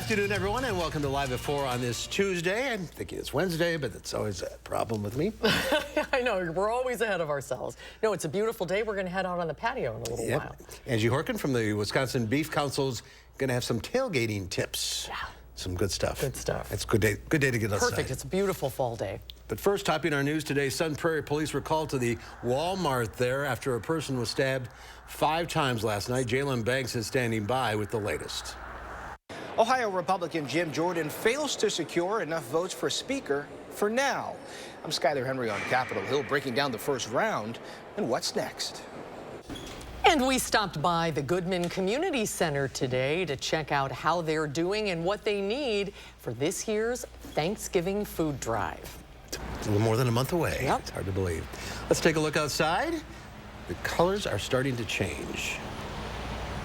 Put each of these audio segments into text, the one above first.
afternoon, everyone, and welcome to Live at 4 on this Tuesday. I'm thinking it's Wednesday, but that's always a problem with me. I know, we're always ahead of ourselves. No, it's a beautiful day. We're going to head out on the patio in a little while. Angie Horkin from the Wisconsin Beef Council's going to have some tailgating tips. Yeah. Some good stuff. Good stuff. It's a good day to get outside. Perfect. It's a beautiful fall day. But first, topping our news today, Sun Prairie police were called to the Walmart there after a person was stabbed 5 times last night. Jalen Banks is standing by with the latest. Ohio Republican Jim Jordan fails to secure enough votes for Speaker for now. I'm Skyler Henry on Capitol Hill breaking down the first round and what's next. And we stopped by the Goodman Community Center today to check out how they're doing and what they need for this year's Thanksgiving food drive. It's a little more than a month away. Yep. It's hard to believe. Let's take a look outside. The colors are starting to change.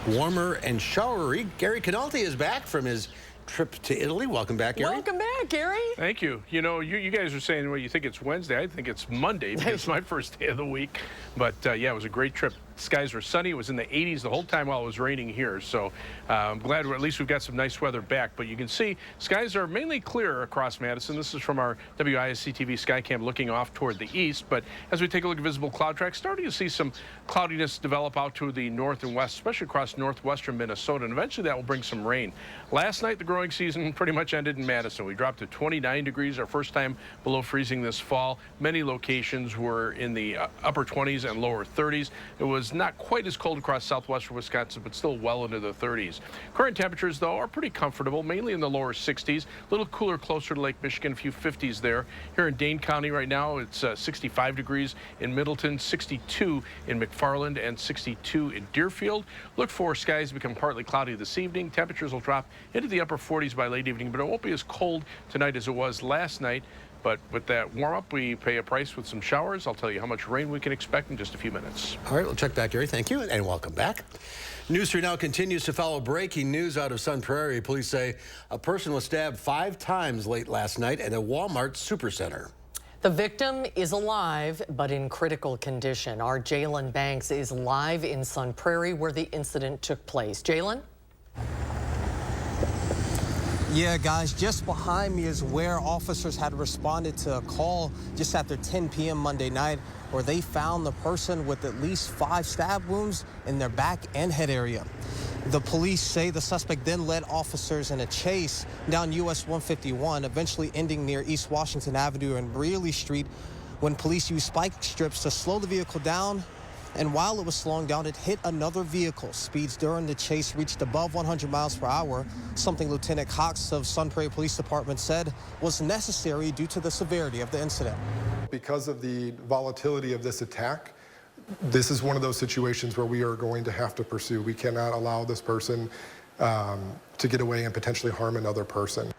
Warmer and showery. Gary Canalti is back from his trip to Italy. Welcome back, Gary. Welcome back, Gary. Thank you. You know, you guys are saying, well, you think it's Wednesday. I think it's Monday because it's my first day of the week. But, yeah, it was a great trip. Skies were sunny. It was in the 80s the whole time while it was raining here. So I'm glad at least we've got some nice weather back. But you can see skies are mainly clear across Madison. This is from our WISC-TV Skycam looking off toward the east. But as we take a look at visible cloud tracks, starting to see some cloudiness develop out to the north and west, especially across northwestern Minnesota. And eventually that will bring some rain. Last night, the growing season pretty much ended in Madison. We dropped to 29 degrees, our first time below freezing this fall. Many locations were in the upper 20s and lower 30s. It was not quite as cold across southwestern Wisconsin, but still well into the 30s. Current temperatures, though, are pretty comfortable, mainly in the lower 60s. A little cooler closer to Lake Michigan, a few 50s there. Here in Dane County right now, it's 65 degrees in Middleton, 62 in McFarland, and 62 in Deerfield. Look for skies to become partly cloudy this evening. Temperatures will drop into the upper 40s by late evening, but it won't be as cold tonight as it was last night. But with that warm-up, we pay a price with some showers. I'll tell you how much rain we can expect in just a few minutes. All right, we'll check back, Gary. Thank you, and welcome back. News 3 now continues to follow breaking news out of Sun Prairie. Police say a person was stabbed 5 times late last night at a Walmart supercenter. The victim is alive, but in critical condition. Our Jalen Banks is live in Sun Prairie where the incident took place. Jalen? Yeah, guys, just behind me is where officers had responded to a call just after 10 p.m. Monday night where they found the person with at least 5 stab wounds in their back and head area. The police say the suspect then led officers in a chase down US 151, eventually ending near East Washington Avenue and Brearley Street when police used spike strips to slow the vehicle down. And while it was slowing down, it hit another vehicle. Speeds during the chase reached above 100 miles per hour, something Lieutenant Cox of Sun Prairie Police Department said was necessary due to the severity of the incident. Because of the volatility of this attack, this is one of those situations where we are going to have to pursue. We cannot allow this person to get away and potentially harm another person.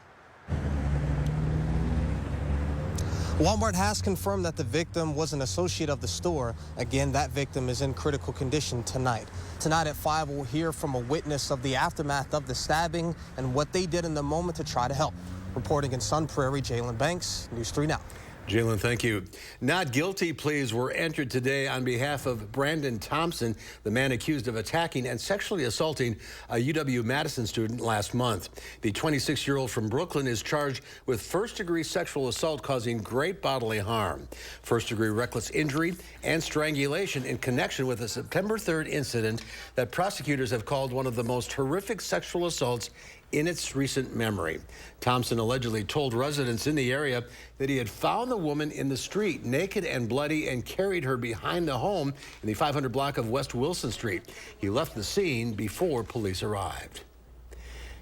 Walmart has confirmed that the victim was an associate of the store. Again, that victim is in critical condition tonight. Tonight at 5, we'll hear from a witness of the aftermath of the stabbing and what they did in the moment to try to help. Reporting in Sun Prairie, Jalen Banks, News 3 Now. Jalen, thank you. Not guilty pleas were entered today on behalf of Brandon Thompson, the man accused of attacking and sexually assaulting a UW-Madison student last month. The 26-year-old from Brooklyn is charged with first-degree sexual assault causing great bodily harm, first-degree reckless injury, and strangulation in connection with a September 3rd incident that prosecutors have called one of the most horrific sexual assaults in its recent memory. Thompson allegedly told residents in the area that he had found the woman in the street, naked and bloody, and carried her behind the home in the 500 block of West Wilson Street. He left the scene before police arrived.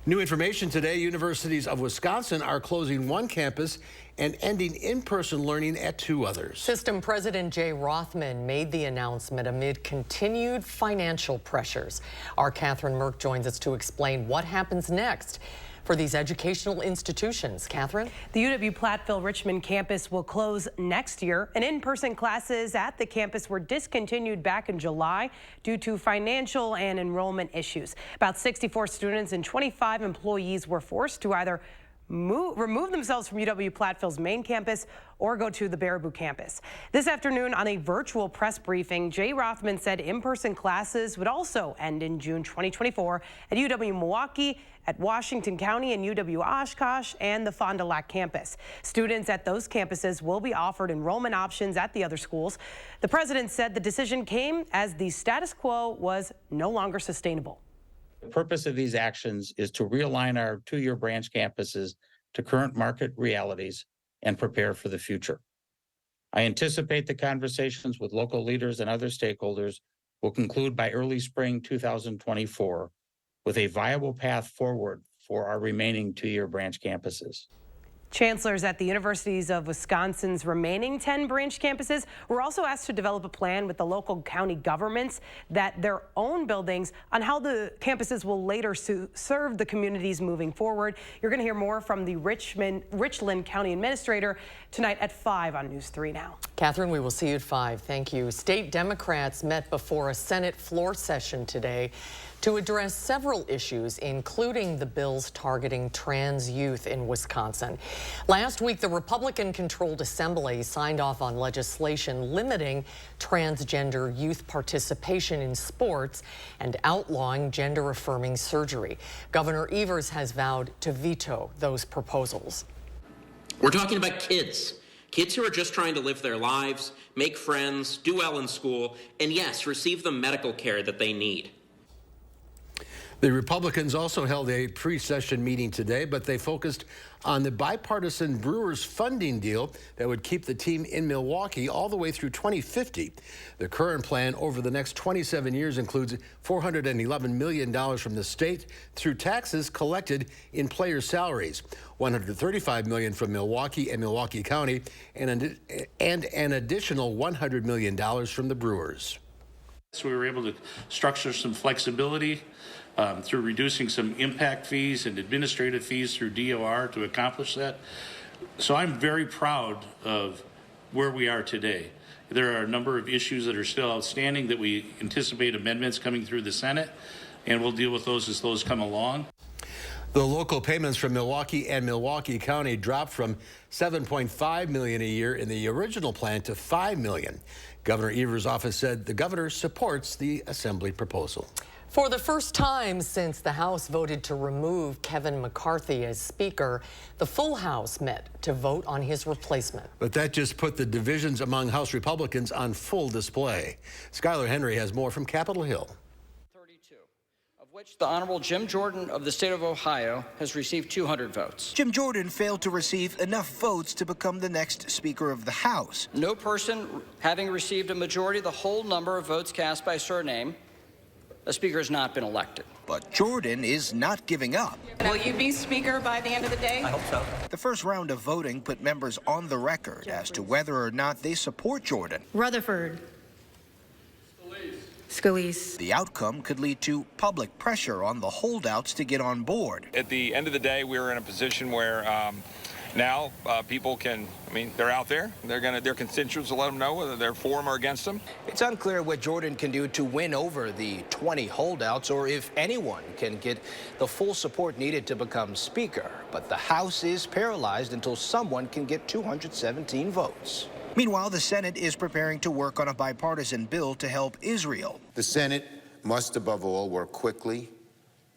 New information today, universities of Wisconsin are closing 1 campus and ending in-person learning at 2 others. System President Jay Rothman made the announcement amid continued financial pressures. Our Catherine Merck joins us to explain what happens next for these educational institutions. Catherine? The UW-Platteville-Richmond campus will close next year, and in-person classes at the campus were discontinued back in July due to financial and enrollment issues. About 64 students and 25 employees were forced to either remove themselves from UW-Platteville's main campus or go to the Baraboo campus. This afternoon on a virtual press briefing, Jay Rothman said in-person classes would also end in June 2024 at UW-Milwaukee, at Washington County and UW-Oshkosh and the Fond du Lac campus. Students at those campuses will be offered enrollment options at the other schools. The president said the decision came as the status quo was no longer sustainable. The purpose of these actions is to realign our two-year branch campuses to current market realities and prepare for the future. I anticipate the conversations with local leaders and other stakeholders will conclude by early spring 2024 with a viable path forward for our remaining two-year branch campuses. Chancellors at the universities of Wisconsin's remaining 10 branch campuses were also asked to develop a plan with the local county governments that their own buildings on how the campuses will later serve the communities moving forward. You're going to hear more from the Richland County Administrator tonight at 5 on News 3 Now. Catherine, we will see you at 5. Thank you. State Democrats met before a Senate floor session today to address several issues, including the bills targeting trans youth in Wisconsin. Last week, the Republican-controlled Assembly signed off on legislation limiting transgender youth participation in sports and outlawing gender-affirming surgery. Governor Evers has vowed to veto those proposals. We're talking about kids. Kids who are just trying to live their lives, make friends, do well in school, and yes, receive the medical care that they need. The Republicans also held a pre-session meeting today, but they focused on the bipartisan Brewers funding deal that would keep the team in Milwaukee all the way through 2050. The current plan over the next 27 years includes $411 million from the state through taxes collected in players' salaries, $135 million from Milwaukee and Milwaukee County, and an additional $100 million from the Brewers. So we were able to structure some flexibility through reducing some impact fees and administrative fees through DOR to accomplish that. So I'm very proud of where we are today. There are a number of issues that are still outstanding that we anticipate amendments coming through the Senate, and we'll deal with those as those come along. The local payments from Milwaukee and Milwaukee County dropped from $7.5 million a year in the original plan to $5 million. Governor Evers' office said the governor supports the Assembly proposal. For the first time since the House voted to remove Kevin McCarthy as Speaker, the full House met to vote on his replacement. But that just put the divisions among House Republicans on full display. Skylar Henry has more from Capitol Hill. 32, of which the Honorable Jim Jordan of the state of Ohio has received 200 votes. Jim Jordan failed to receive enough votes to become the next Speaker of the House. No person having received a majority of the whole number of votes cast by surname, a Speaker has not been elected. But Jordan is not giving up. Will you be Speaker by the end of the day? I hope so. The first round of voting put members on the record as to whether or not they support Jordan. Rutherford. Scalise. The outcome could lead to public pressure on the holdouts to get on board. At the end of the day, we're in a position where now people can, they're out there. Their constituents will let them know whether they're for them or against them. It's unclear what Jordan can do to win over the 20 holdouts or if anyone can get the full support needed to become Speaker. But the House is paralyzed until someone can get 217 votes. Meanwhile, the Senate is preparing to work on a bipartisan bill to help Israel. The Senate must, above all, work quickly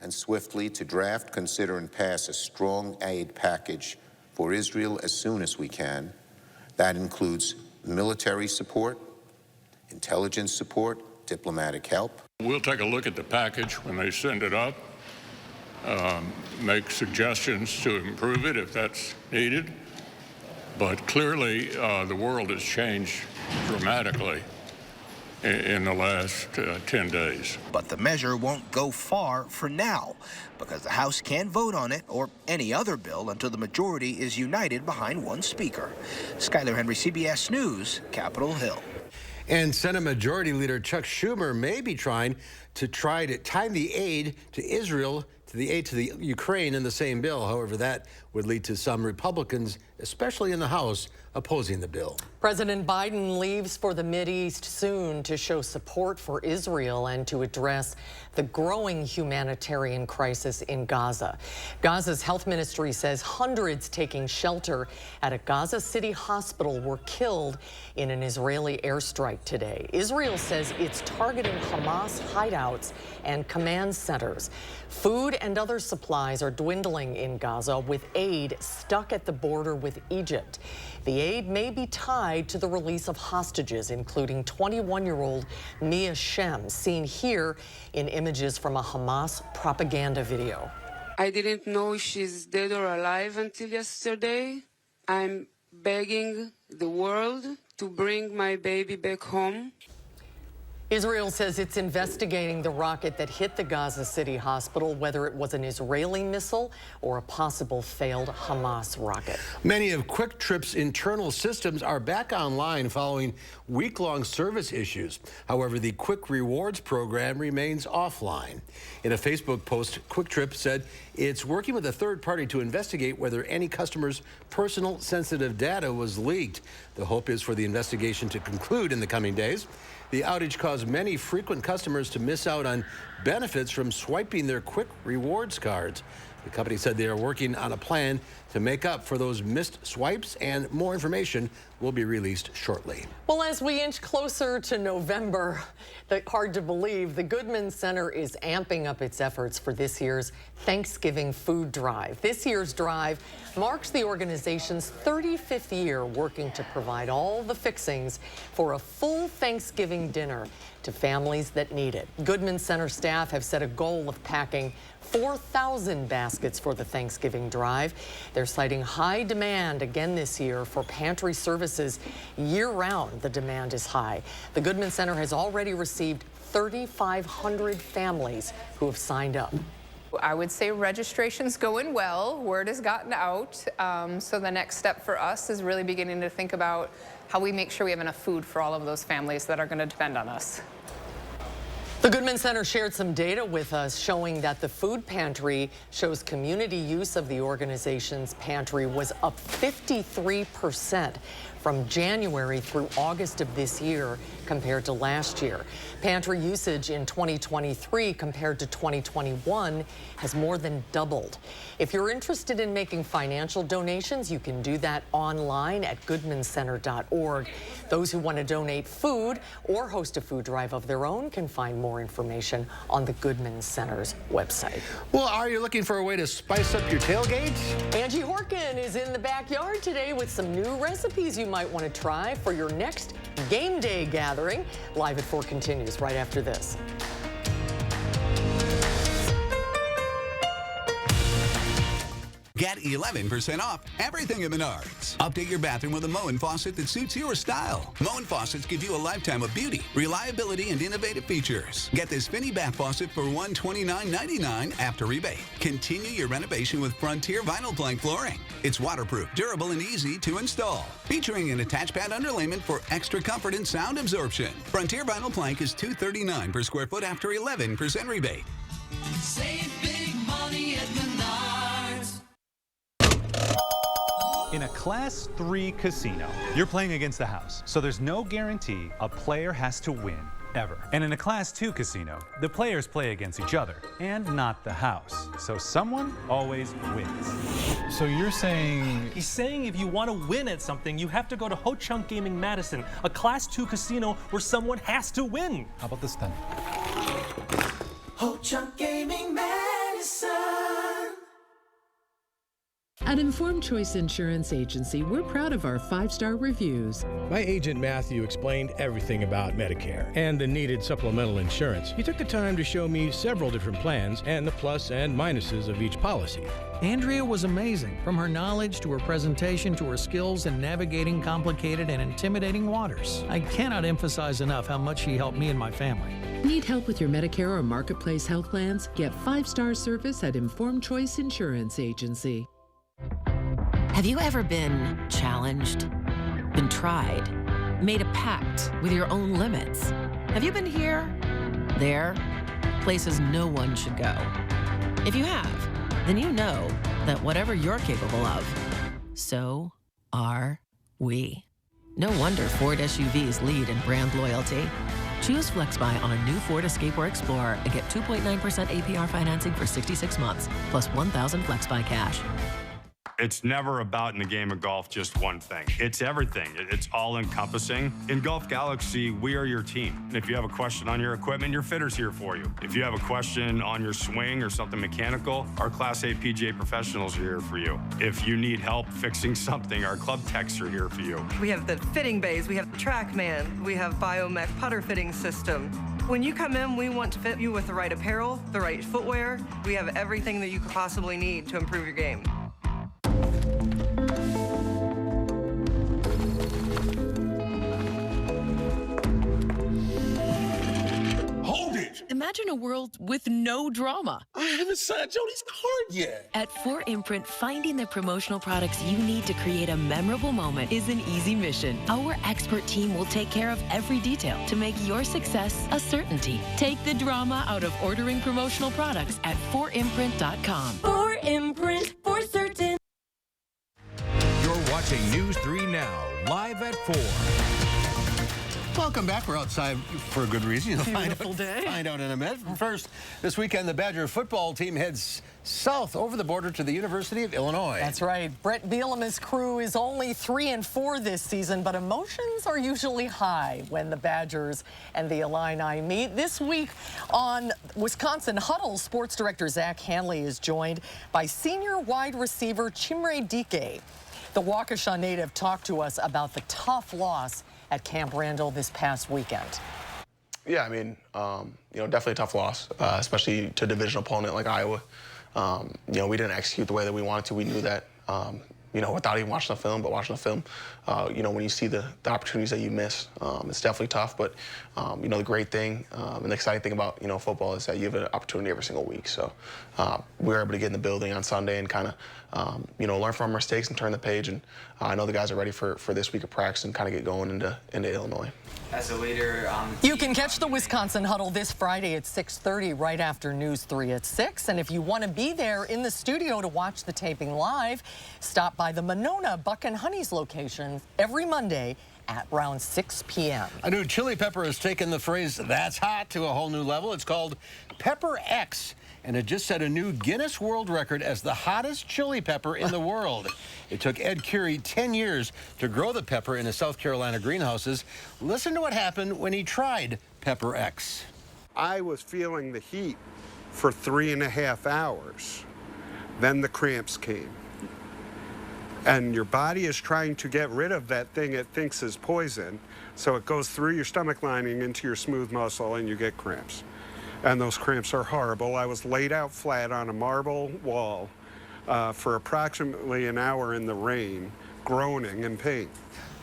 and swiftly to draft, consider, and pass a strong aid package for Israel as soon as we can. That includes military support, intelligence support, diplomatic help. We'll take a look at the package when they send it up, make suggestions to improve it if that's needed. But clearly, the world has changed dramatically in the last 10 days. But the measure won't go far for now because the House can't vote on it or any other bill until the majority is united behind one Speaker. Skylar Henry, CBS News, Capitol Hill. And Senate Majority Leader Chuck Schumer may be trying to time the aid to Israel the aid to the Ukraine in the same bill. However, that would lead to some Republicans, especially in the House, opposing the bill. President Biden leaves for the Mideast soon to show support for Israel and to address the growing humanitarian crisis in Gaza. Gaza's health ministry says hundreds taking shelter at a Gaza City hospital were killed in an Israeli airstrike today. Israel says it's targeting Hamas hideouts and command centers. Food and other supplies are dwindling in Gaza, with aid stuck at the border with Egypt. The aid may be tied to the release of hostages, including 21-year-old Mia Shem, seen here in images from a Hamas propaganda video. I didn't know she's dead or alive until yesterday. I'm begging the world to bring my baby back home. Israel says it's investigating the rocket that hit the Gaza City hospital, whether it was an Israeli missile or a possible failed Hamas rocket. Many of Quick Trip's internal systems are back online following week-long service issues. However, the Quick Rewards program remains offline. In a Facebook post, Quick Trip said it's working with a third party to investigate whether any customer's personal sensitive data was leaked. The hope is for the investigation to conclude in the coming days. The outage caused many frequent customers to miss out on benefits from swiping their Quick Rewards cards. The company said they are working on a plan to make up for those missed swipes, and more information will be released shortly. Well, as we inch closer to November, hard to believe, the Goodman Center is amping up its efforts for this year's Thanksgiving food drive. This year's drive marks the organization's 35th year working to provide all the fixings for a full Thanksgiving dinner to families that need it. Goodman Center staff have set a goal of packing 4,000 baskets for the Thanksgiving drive. They're citing high demand again this year for pantry services year-round. The demand is high. The Goodman Center has already received 3,500 families who have signed up. I would say registration's going well. Word has gotten out. So the next step for us is really beginning to think about how we make sure we have enough food for all of those families that are going to depend on us. The Goodman Center shared some data with us showing that the food pantry shows community use of the organization's pantry was up 53% from January through August of this year compared to last year. Pantry usage in 2023 compared to 2021 has more than doubled. If you're interested in making financial donations, you can do that online at goodmancenter.org. Those who want to donate food or host a food drive of their own can find more information on the Goodman Center's website. Well, are you looking for a way to spice up your tailgate? Angie Horkin is in the backyard today with some new recipes you might want to try for your next game day gathering. Live at 4 continues right after this. Get 11% off everything at Menards. Update your bathroom with a Moen faucet that suits your style. Moen faucets give you a lifetime of beauty, reliability, and innovative features. Get this Finny bath faucet for $129.99 after rebate. Continue your renovation with Frontier vinyl plank flooring. It's waterproof, durable, and easy to install. Featuring an attached pad underlayment for extra comfort and sound absorption. Frontier vinyl plank is $239 per square foot after 11% rebate. Save big money at Menards. In a Class 3 casino, you're playing against the house, so there's no guarantee a player has to win, ever. And in a Class 2 casino, the players play against each other, and not the house. So someone always wins. So you're saying... He's saying if you want to win at something, you have to go to Ho Chunk Gaming Madison, a Class 2 casino where someone has to win. How about this then? Ho Chunk Gaming Madison. At Informed Choice Insurance Agency, we're proud of our 5-star reviews. My agent Matthew explained everything about Medicare and the needed supplemental insurance. He took the time to show me several different plans and the plus and minuses of each policy. Andrea was amazing, from her knowledge to her presentation to her skills in navigating complicated and intimidating waters. I cannot emphasize enough how much she helped me and my family. Need help with your Medicare or Marketplace health plans? Get 5-star service at Informed Choice Insurance Agency. Have you ever been challenged, been tried, made a pact with your own limits? Have you been here, there, places no one should go? If you have, then you know that whatever you're capable of, so are we. No wonder Ford SUVs lead in brand loyalty. Choose FlexBuy on a new Ford Escape or Explorer and get 2.9% APR financing for 66 months, plus $1,000 FlexBuy cash. It's never about, in the game of golf, just one thing. It's everything. It's all-encompassing. In Golf Galaxy, we are your team. And if you have a question on your equipment, your fitter's here for you. If you have a question on your swing or something mechanical, our Class A PGA professionals are here for you. If you need help fixing something, our club techs are here for you. We have the fitting bays, we have the TrackMan, we have Biomech putter fitting system. When you come in, we want to fit you with the right apparel, the right footwear. We have everything that you could possibly need to improve your game. Imagine a world with no drama. I haven't signed Jody's card yet. At 4imprint, finding the promotional products you need to create a memorable moment is an easy mission. Our expert team will take care of every detail to make your success a certainty. Take the drama out of ordering promotional products at 4imprint.com. 4imprint, for certain. You're watching News 3 Now, live at 4. Welcome back. We're outside for a good reason. You'll Beautiful day. Find out in a minute. First, this weekend, the Badger football team heads south over the border to the University of Illinois. That's right. Brett Bielema's crew is only 3-4 this season, but emotions are usually high when the Badgers and the Illini meet. This week on Wisconsin Huddle, sports director Zach Hanley is joined by senior wide receiver Chimere Dike. The Waukesha native talked to us about the tough loss at Camp Randall this past weekend. Yeah, I mean, definitely a tough loss, especially to a division opponent like Iowa. We didn't execute the way that we wanted to. We knew that, without even watching the film, but watching the film, when you see the opportunities that you miss, it's definitely tough. But, the great thing and the exciting thing about, football is that you have an opportunity every single week. So we were able to get in the building on Sunday and kind of, learn from our mistakes and turn the page. And I know the guys are ready for this week of practice and kind of get going into Illinois. As a leader, you can catch the Wisconsin Huddle this Friday at 6:30, right after News 3 at 6. And if you want to be there in the studio to watch the taping live, stop by the Monona Buck and Honey's location every Monday at around 6 p.m. A new chili pepper has taken the phrase "that's hot" to a whole new level. It's called Pepper X, and it just set a new Guinness World Record as the hottest chili pepper in the world. It took Ed Curie 10 years to grow the pepper in his South Carolina greenhouses. Listen to what happened when he tried Pepper X. I was feeling the heat for 3.5 hours. Then the cramps came. And your body is trying to get rid of that thing it thinks is poison, so it goes through your stomach lining into your smooth muscle and you get cramps. And those cramps are horrible. I was laid out flat on a marble wall for approximately an hour in the rain, groaning in pain.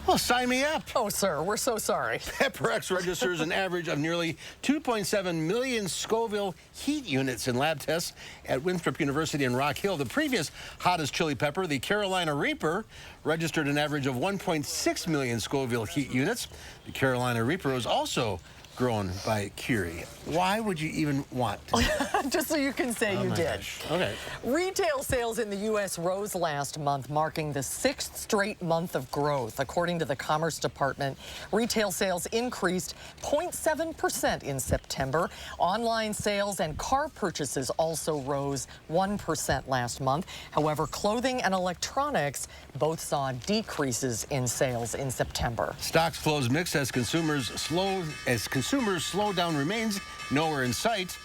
Well, sign me up. Oh, sir, we're so sorry. Pepper X registers an average of nearly 2.7 million Scoville heat units in lab tests at Winthrop University in Rock Hill. The previous hottest chili pepper, the Carolina Reaper, registered an average of 1.6 million Scoville heat units. The Carolina Reaper was also grown by Curie. Why would you even want to? Just so you can say you did. Gosh. Okay. Retail sales in the U.S. rose last month, marking the 6th straight month of growth. According to the Commerce Department, retail sales increased 0.7% in September. Online sales and car purchases also rose 1% last month. However, clothing and electronics both saw decreases in sales in September. Stocks flows mixed as consumers slowdown remains nowhere in sight.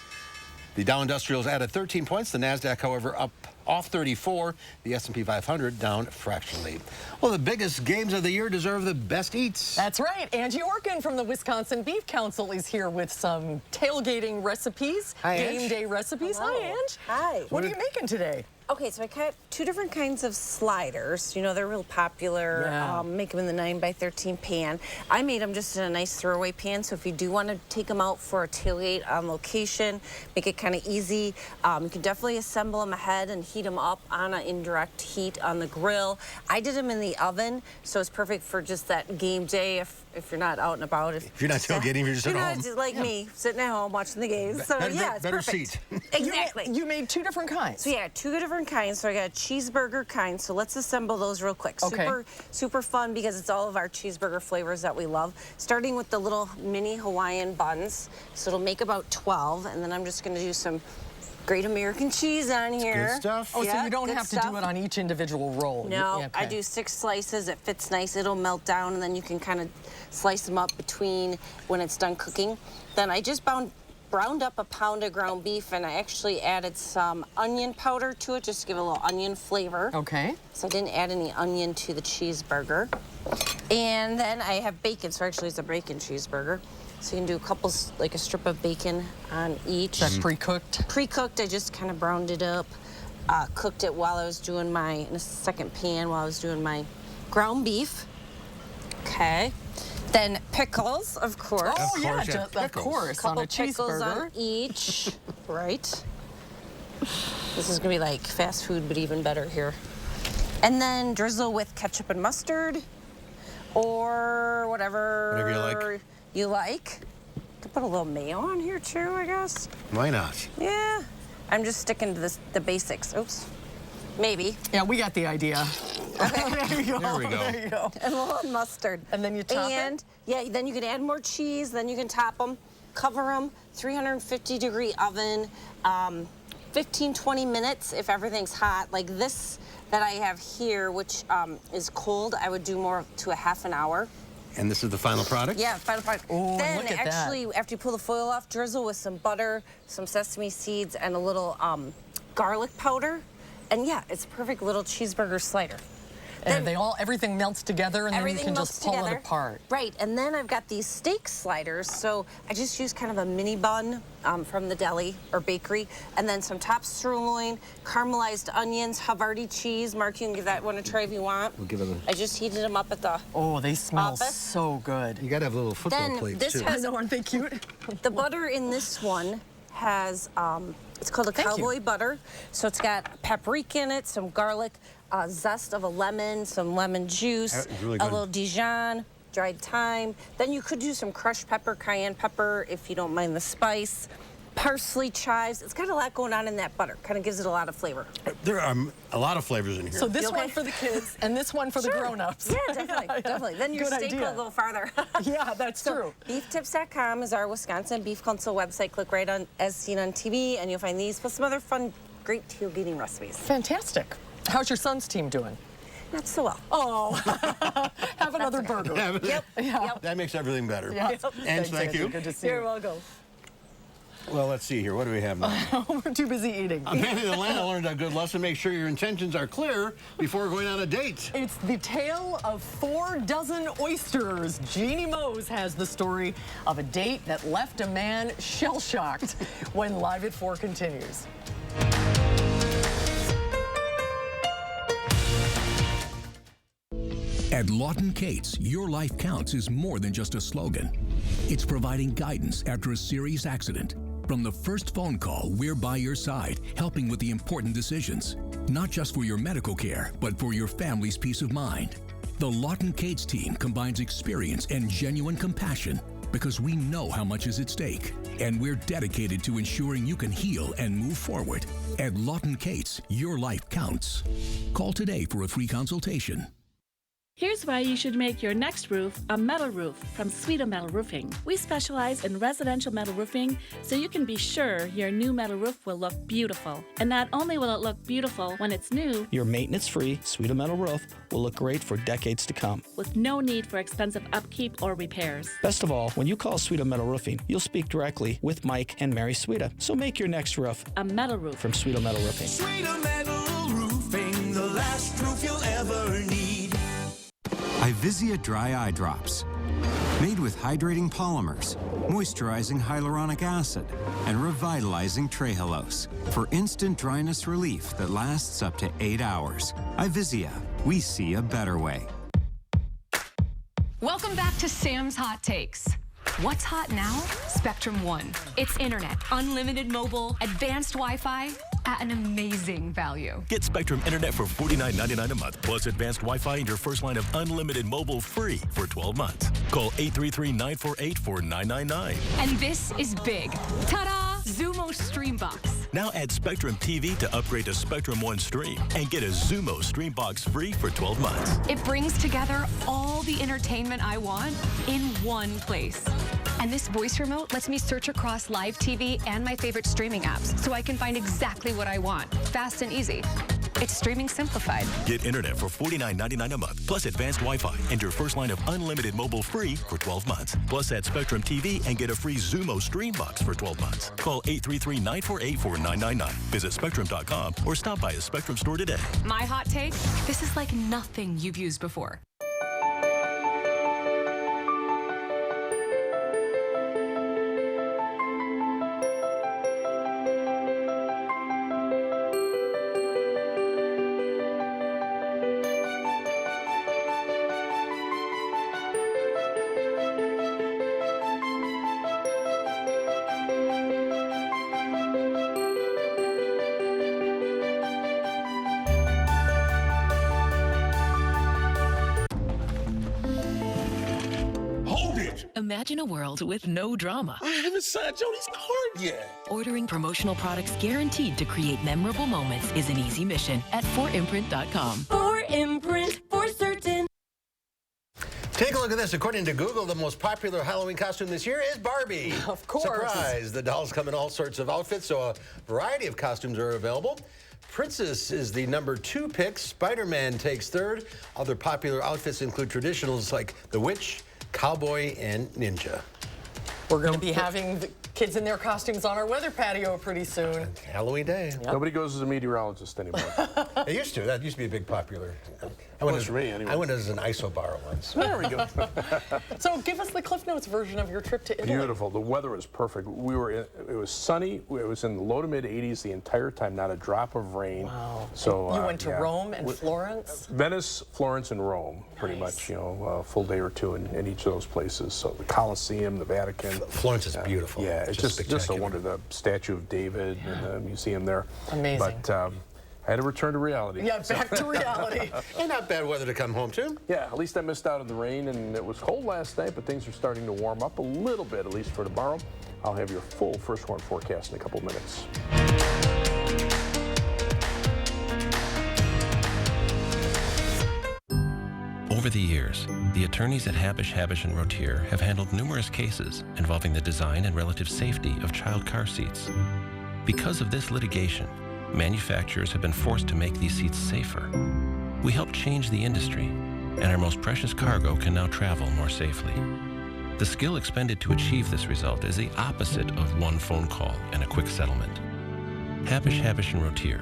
The Dow Industrials added 13 points. The NASDAQ, however, up off 34. The S&P 500 down fractionally. Well, the biggest games of the year deserve the best eats. That's right. Angie Orkin from the Wisconsin Beef Council is here with some tailgating recipes, game day recipes. Hello. Hi, Ange. Hi. What are you making today? Okay, so I cut 2 different kinds of sliders. You know, they're real popular. Yeah. Make them in the 9x13 pan. I made them just in a nice throwaway pan, so if you do want to take them out for a tailgate on location, make it kind of easy. You can definitely assemble them ahead and heat them up on an indirect heat on the grill. I did them in the oven, so it's perfect for just that game day. if you're not out and about. If you're not tailgating, you're just at home. You're not like me, sitting at home watching the games. So yeah, it's better perfect. seat. Exactly. You made 2 different kinds. So yeah, 2 different kinds. So I got a cheeseburger kind. So let's assemble those real quick. Okay. Super fun because it's all of our cheeseburger flavors that we love. Starting with the little mini Hawaiian buns. So it'll make about 12, and then I'm just going to do some Great American cheese on here. Good stuff. Oh, so you don't have to do it on each individual roll. No, Okay. I do 6 slices. It fits nice. It'll melt down, and then you can kind of slice them up between when it's done cooking. Then I just browned up a pound of ground beef, and I actually added some onion powder to it just to give it a little onion flavor. Okay. So I didn't add any onion to the cheeseburger. And then I have bacon, so actually it's a bacon cheeseburger. So you can do a couple, like a strip of bacon on each. That's pre-cooked? Pre-cooked. I just kind of browned it up, cooked it while I was doing in a second pan while I was doing my ground beef. Okay. Then pickles, of course. Oh, yeah, of course. Couple On a pickles on cheeseburger. each. Right. This is going to be like fast food, but even better here. And then drizzle with ketchup and mustard or whatever you like. Could put a little mayo on here too, I guess. Why not? Yeah. I'm just sticking to the basics. Oops. Maybe. Yeah, we got the idea. Okay. There you go. There we go. There you go. And a little mustard. And then you top it? Yeah, then you can add more cheese, then you can top them, cover them, 350-degree oven, 15-20 minutes if everything's hot. Like this that I have here, which is cold, I would do more to a half an hour. And this is the final product? Yeah, final product. Oh, then look at actually, that. after you pull the foil off, drizzle with some butter, some sesame seeds, and a little garlic powder. And yeah, it's a perfect little cheeseburger slider. And everything melts together, and then you can just pull it apart. Right, and then I've got these steak sliders, so I just use kind of a mini bun from the deli or bakery, and then some top sirloin, caramelized onions, Havarti cheese. Mark, you can give that one a try if you want. We'll give it I just heated them up at the Oh, they smell office. so good. You got to have little football Then plates, this too. has, aren't they cute? The butter in this one has, it's called a cowboy butter. So it's got paprika in it, some garlic, zest of a lemon, some lemon juice, really a good. little Dijon, dried thyme. Then you could do some crushed pepper, cayenne pepper, if you don't mind the spice. Parsley, chives. It's got a lot going on in that butter. Kind of gives it a lot of flavor. There are a lot of flavors in here. So this one for the kids, and this one for the grown-ups. Yeah, definitely, definitely. Then your Good steak idea. will go farther. Yeah, that's true. Beeftips.com is our Wisconsin Beef Council website. Click right on as seen on TV, and you'll find these plus some other fun, great tailgating recipes. Fantastic. How's your son's team doing? Not so well. Oh, have another burger. Yep. That makes everything better. Yeah. And thank you. Good to see You're you. welcome. Well, let's see here. What do we have now? We're too busy eating. Amanda Atlanta learned a good lesson. Make sure your intentions are clear before going on a date. It's the tale of 4 dozen oysters. Jeannie Mose has the story of a date that left a man shell-shocked when Live at 4 continues. At Lawton Cates, your life counts is more than just a slogan. It's providing guidance after a serious accident. From the first phone call, we're by your side, helping with the important decisions. Not just for your medical care, but for your family's peace of mind. The Lawton Cates team combines experience and genuine compassion because we know how much is at stake. And we're dedicated to ensuring you can heal and move forward. At Lawton Cates, your life counts. Call today for a free consultation. Here's why you should make your next roof a metal roof from Sweeta Metal Roofing. We specialize in residential metal roofing, so you can be sure your new metal roof will look beautiful. And not only will it look beautiful when it's new, your maintenance-free Sweeta Metal roof will look great for decades to come, with no need for expensive upkeep or repairs. Best of all, when you call Sweeta Metal Roofing, you'll speak directly with Mike and Mary Sweeta. So make your next roof a metal roof from Sweeta Metal Roofing. Sweeta Metal Roofing, the last roof you'll ever need. Ivisia Dry Eye Drops. Made with hydrating polymers, moisturizing hyaluronic acid, and revitalizing trehalose for instant dryness relief that lasts up to 8 hours. Ivisia, we see a better way. Welcome back to Sam's Hot Takes. What's hot now? Spectrum One. It's internet, unlimited mobile, advanced Wi-Fi, at an amazing value. Get Spectrum Internet for $49.99 a month, plus advanced Wi-Fi and your first line of unlimited mobile free for 12 months. Call 833-948-4999. And this is big. Ta-da! Zumo Streambox. Now add Spectrum TV to upgrade to Spectrum One Stream and get a Zumo Streambox free for 12 months. It brings together all the entertainment I want in one place. And this voice remote lets me search across live TV and my favorite streaming apps so I can find exactly what I want, fast and easy. It's streaming simplified. Get internet for $49.99 a month, plus advanced Wi-Fi and your first line of unlimited mobile free for 12 months. Plus add Spectrum TV and get a free Zumo Streambox for 12 months. Call 833-948-4999. Visit Spectrum.com or stop by a Spectrum store today. My hot take, this is like nothing you've used before. Imagine a world with no drama. I haven't signed Jody's card yet. Ordering promotional products guaranteed to create memorable moments is an easy mission at 4imprint.com. 4imprint, for certain. Take a look at this. According to Google, the most popular Halloween costume this year is Barbie. Of course. Surprise. The dolls come in all sorts of outfits, so a variety of costumes are available. Princess is the #2 pick. Spider-Man takes third. Other popular outfits include traditionals like the witch, cowboy, and ninja. We're going to be having the kids in their costumes on our weather patio pretty soon. Halloween day. Yep. Nobody goes as a meteorologist anymore. They used to. That used to be a big popular. I went as an isobar once. There we go. So give us the Cliff Notes version of your trip to Italy. Beautiful. The weather was perfect. It was sunny. It was in the low to mid 80s the entire time. Not a drop of rain. Wow. So you went to Rome and Florence? Venice, Florence, and Rome. Pretty much, you know, a full day or two in each of those places. So the Colosseum, the Vatican. Florence is beautiful. Yeah, it's just a wonder. The Statue of David and the museum there. Amazing. But I had to return to reality. Yeah, back to reality. And not bad weather to come home to. Yeah, at least I missed out on the rain, and it was cold last night, but things are starting to warm up a little bit, at least for tomorrow. I'll have your full first warn forecast in a couple of minutes. Over the years, the attorneys at Habish, Habish & Rotier have handled numerous cases involving the design and relative safety of child car seats. Because of this litigation, manufacturers have been forced to make these seats safer. We helped change the industry, and our most precious cargo can now travel more safely. The skill expended to achieve this result is the opposite of one phone call and a quick settlement. Habish, Habish & Rotier,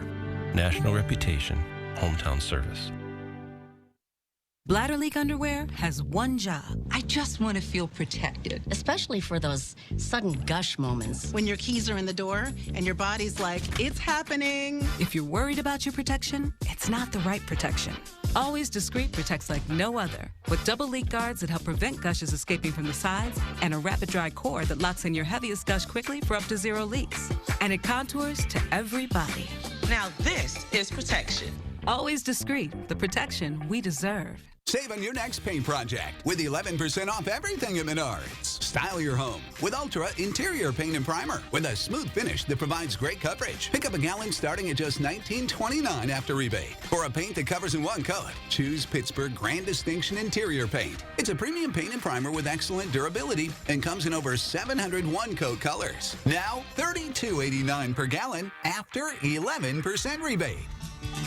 national reputation, hometown service. Bladder leak underwear has one job. I just want to feel protected. Especially for those sudden gush moments. When your keys are in the door and your body's like, it's happening. If you're worried about your protection, it's not the right protection. Always Discreet protects like no other. With double leak guards that help prevent gushes escaping from the sides and a rapid dry core that locks in your heaviest gush quickly for up to 0 leaks. And it contours to every body. Now this is protection. Always Discreet, the protection we deserve. Save on your next paint project with 11% off everything at Menards. Style your home with Ultra Interior Paint and Primer with a smooth finish that provides great coverage. Pick up a gallon starting at just $19.29 after rebate. For a paint that covers in one coat, choose Pittsburgh Grand Distinction Interior Paint. It's a premium paint and primer with excellent durability and comes in over 700 one-coat colors. Now $32.89 per gallon after 11% rebate.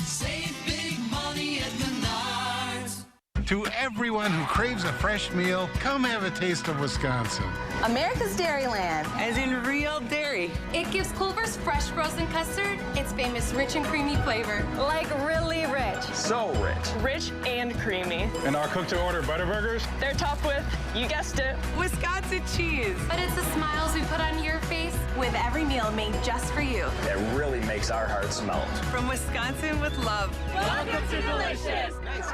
Save big money at Menards. To everyone who craves a fresh meal, come have a taste of Wisconsin. America's Dairyland. As in real dairy. It gives Culver's fresh frozen custard its famous rich and creamy flavor. Like really rich. So rich. Rich and creamy. And our cook-to-order Butterburgers? They're topped with, you guessed it, Wisconsin cheese. But it's the smiles we put on your face with every meal made just for you. It really makes our hearts melt. From Wisconsin with love. Welcome to Delicious. Nice.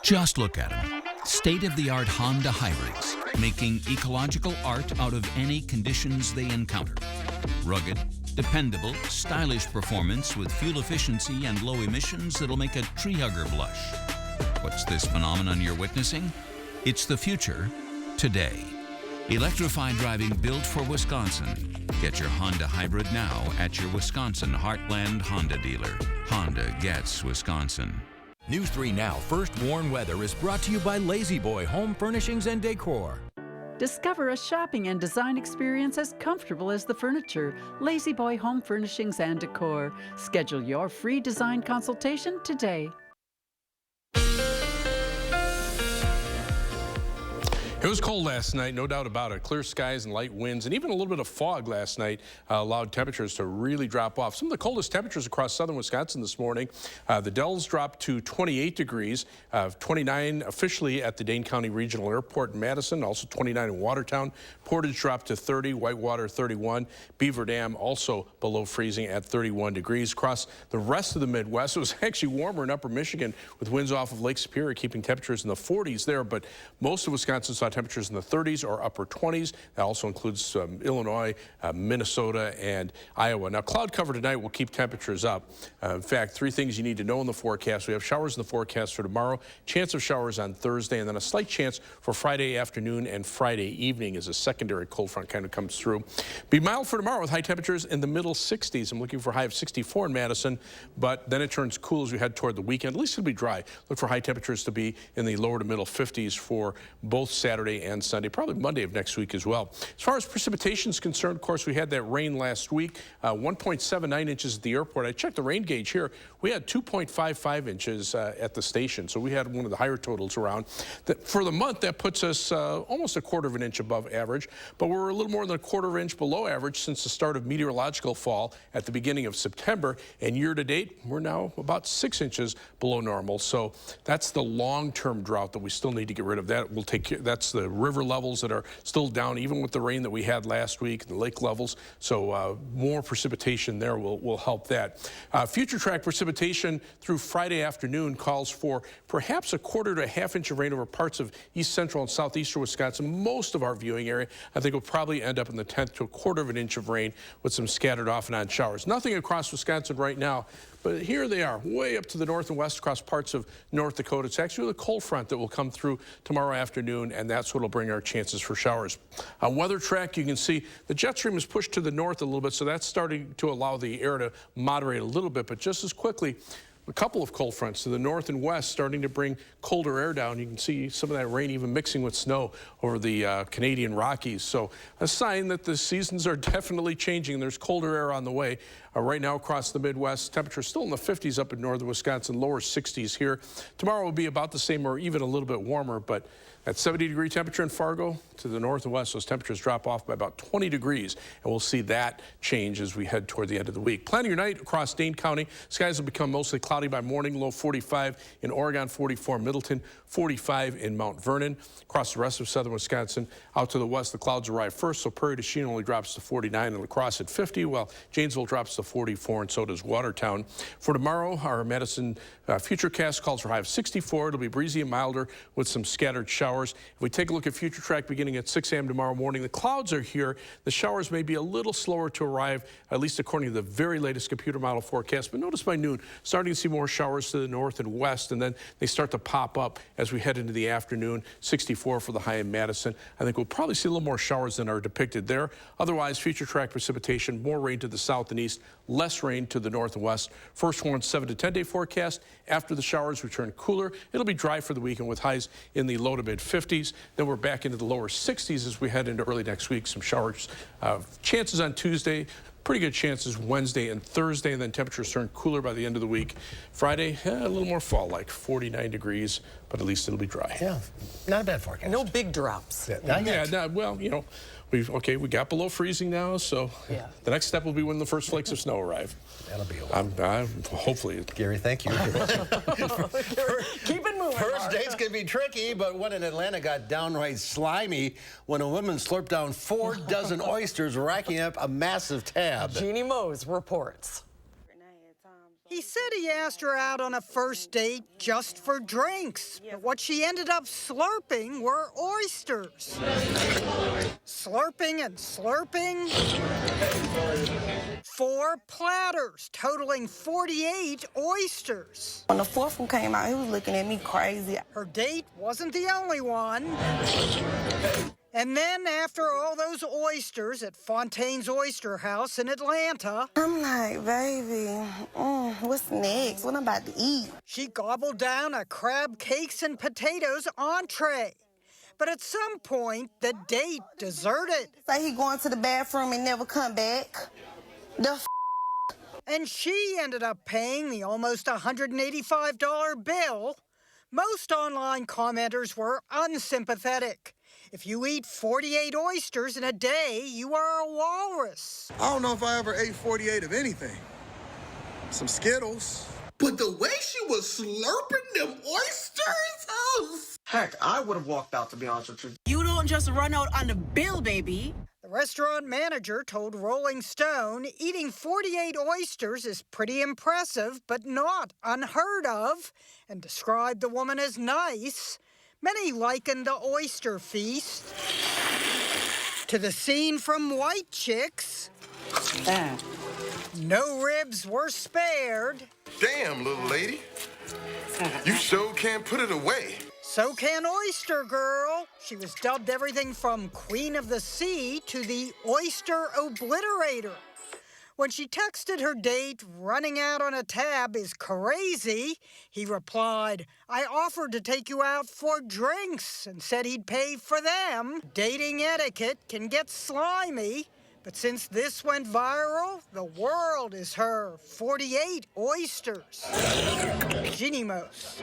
Just look at them. State-of-the-art Honda hybrids, making ecological art out of any conditions they encounter. Rugged, Dependable, stylish performance with fuel efficiency and low emissions that'll make a tree hugger blush. What's this phenomenon you're witnessing? It's the future today. Electrified driving built for Wisconsin. Get your Honda Hybrid now at your Wisconsin Heartland Honda dealer. Honda gets Wisconsin. News 3 Now First Warn Weather is brought to you by Lazy Boy Home Furnishings and Decor. Discover a shopping and design experience as comfortable as the furniture. Lazy Boy Home Furnishings and Decor. Schedule your free design consultation today. It was cold last night, no doubt about it. Clear skies and light winds, and even a little bit of fog last night allowed temperatures to really drop off. Some of the coldest temperatures across southern Wisconsin this morning. The Dells dropped to 28 degrees, 29 officially at the Dane County Regional Airport in Madison, also 29 in Watertown. Portage dropped to 30, Whitewater 31. Beaver Dam also below freezing at 31 degrees. Across the rest of the Midwest, it was actually warmer in upper Michigan with winds off of Lake Superior keeping temperatures in the 40s there, but most of Wisconsin saw temperatures in the 30s or upper 20s. That also includes Illinois, Minnesota, and Iowa. Now, cloud cover tonight will keep temperatures up. In fact, 3 things you need to know in the forecast. We have showers in the forecast for tomorrow, chance of showers on Thursday, and then a slight chance for Friday afternoon and Friday evening as a secondary cold front kind of comes through. Be mild for tomorrow with high temperatures in the middle 60s. I'm looking for a high of 64 in Madison, but then it turns cool as we head toward the weekend. At least it'll be dry. Look for high temperatures to be in the lower to middle 50s for both Saturday and Sunday, probably Monday of next week as well. As far as precipitation is concerned, of course, we had that rain last week, 1.79 inches at the airport. I checked the rain gauge here. We had 2.55 inches at the station, so we had one of the higher totals around. For the month, that puts us almost a quarter of an inch above average, but we're a little more than a quarter of an inch below average since the start of meteorological fall at the beginning of September, and year to date, we're now about 6 inches below normal. So that's the long-term drought that we still need to get rid of. That will take care. That's the river levels that are still down, even with the rain that we had last week, the lake levels. So more precipitation there will help that. Future track precipitation through Friday afternoon calls for perhaps a quarter to a half inch of rain over parts of east central and southeastern Wisconsin. Most of our viewing area, I think, will probably end up in the 10th to a quarter of an inch of rain with some scattered off and on showers. Nothing across Wisconsin right now, but here they are, way up to the north and west across parts of North Dakota. It's actually the cold front that will come through tomorrow afternoon, and that's what will bring our chances for showers. On weather track, you can see the jet stream is pushed to the north a little bit, so that's starting to allow the air to moderate a little bit, but just as quickly, a couple of cold fronts to the north and west starting to bring colder air down. You can see some of that rain even mixing with snow over the Canadian Rockies. So a sign that the seasons are definitely changing. There's colder air on the way. Right now across the Midwest, temperatures still in the 50s up in northern Wisconsin, lower 60s here. Tomorrow will be about the same or even a little bit warmer, but at 70-degree temperature in Fargo to the north and west, those temperatures drop off by about 20 degrees, and we'll see that change as we head toward the end of the week. Planning your night across Dane County, skies will become mostly cloudy by morning, low 45 in Oregon, 44 in Middleton, 45 in Mount Vernon. Across the rest of southern Wisconsin, out to the west, the clouds arrive first, so Prairie du Chien only drops to 49 and La Crosse at 50, while Janesville drops to 44, and so does Watertown. For tomorrow, our Madison Futurecast calls for a high of 64. It'll be breezy and milder with some scattered showers. If we take a look at future track beginning at 6 a.m. tomorrow morning, the clouds are here. The showers may be a little slower to arrive, at least according to the very latest computer model forecast. But notice by noon, starting to see more showers to the north and west, and then they start to pop up as we head into the afternoon. 64 for the high in Madison. I think we'll probably see a little more showers than are depicted there. Otherwise, future track precipitation, more rain to the south and east, less rain to the north and west. First warn 7 to 10 day forecast. After the showers, we turn cooler. It'll be dry for the weekend with highs in the low to mid 50s. Then we're back into the lower 60s as we head into early next week. Some showers, chances on Tuesday, pretty good chances Wednesday and Thursday, and then temperatures turn cooler by the end of the week. Friday, a little more fall-like, 49 degrees, but at least it'll be dry. Yeah, not a bad forecast. No big drops. Yeah, well, you know, we got below freezing now, so the next step will be when the first flakes of snow arrive. That'll be a while. Hopefully. Gary, thank you. Keep it moving. First dates can be tricky, but one in Atlanta got downright slimy when a woman slurped down 4 dozen oysters, racking up a massive tab. Jeannie Mose reports. And I had times He said he asked her out on a first date just for drinks, but what she ended up slurping were oysters. Slurping and slurping. 4 platters, totaling 48 oysters. When the fourth one came out, he was looking at me crazy. Her date wasn't the only one. And then, after all those oysters at Fontaine's Oyster House in Atlanta, I'm like, baby, what's next? What I'm about to eat? She gobbled down a crab cakes and potatoes entree. But at some point, the date deserted. Say he going to the bathroom and never come back. And she ended up paying the almost $185 bill. Most online commenters were unsympathetic. If you eat 48 oysters in a day, you are a walrus. I don't know if I ever ate 48 of anything. Some Skittles. But the way she was slurping them oysters, heck, I would have walked out, to be honest with you. You don't just run out on the bill, baby. The restaurant manager told Rolling Stone eating 48 oysters is pretty impressive, but not unheard of, and described the woman as nice. Many likened the oyster feast to the scene from White Chicks. No ribs were spared. Damn, little lady. You sure can't put it away. So can Oyster Girl. She was dubbed everything from Queen of the Sea to the Oyster Obliterator. When she texted her date, running out on a tab is crazy, he replied, I offered to take you out for drinks and said he'd pay for them. Dating etiquette can get slimy, but since this went viral, the world is her 48 oysters. Ginimos.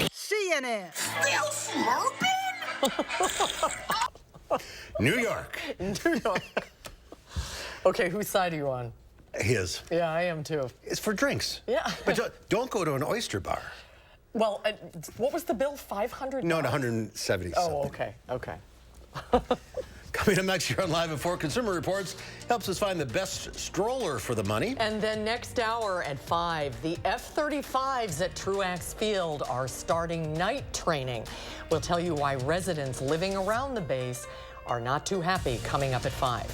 CNN. Still slurping? New York. New York. Okay, whose side are you on? His. Yeah, I am too. It's for drinks. Yeah. But don't go to an oyster bar. Well, what was the bill? $500? No, 170 something. Oh, okay, okay. Coming up next year on Live at 4, Consumer Reports helps us find the best stroller for the money. And then next hour at 5, the F-35s at Truax Field are starting night training. We'll tell you why residents living around the base are not too happy, coming up at 5.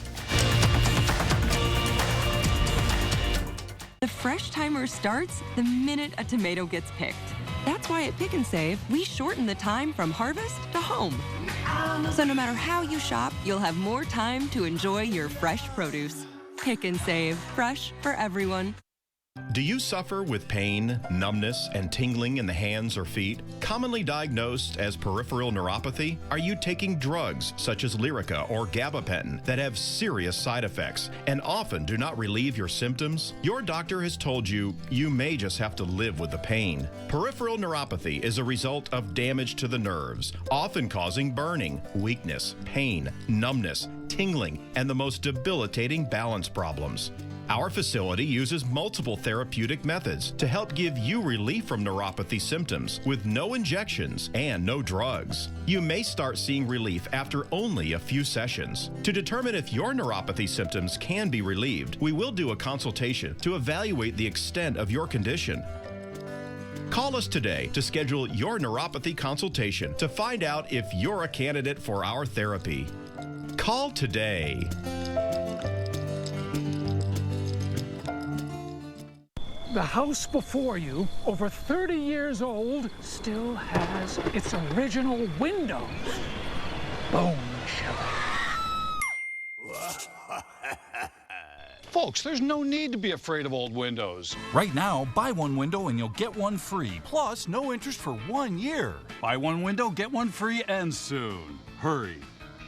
The fresh timer starts the minute a tomato gets picked. That's why at Pick and Save, we shorten the time from harvest to home. So no matter how you shop, you'll have more time to enjoy your fresh produce. Pick and Save, fresh for everyone. Do you suffer with pain, numbness, and tingling in the hands or feet? Commonly diagnosed as peripheral neuropathy? Are you taking drugs such as Lyrica or gabapentin that have serious side effects and often do not relieve your symptoms? Your doctor has told you you may just have to live with the pain. Peripheral neuropathy is a result of damage to the nerves, often causing burning, weakness, pain, numbness, tingling, and the most debilitating balance problems. Our facility uses multiple therapeutic methods to help give you relief from neuropathy symptoms with no injections and no drugs. You may start seeing relief after only a few sessions. To determine if your neuropathy symptoms can be relieved, we will do a consultation to evaluate the extent of your condition. Call us today to schedule your neuropathy consultation to find out if you're a candidate for our therapy. Call today. The house before you, over 30 years old, still has its original windows. Bone chiller. Folks, there's no need to be afraid of old windows. Right now, buy one window and you'll get one free. Plus, no interest for 1 year. Buy one window, get one free, and soon. Hurry.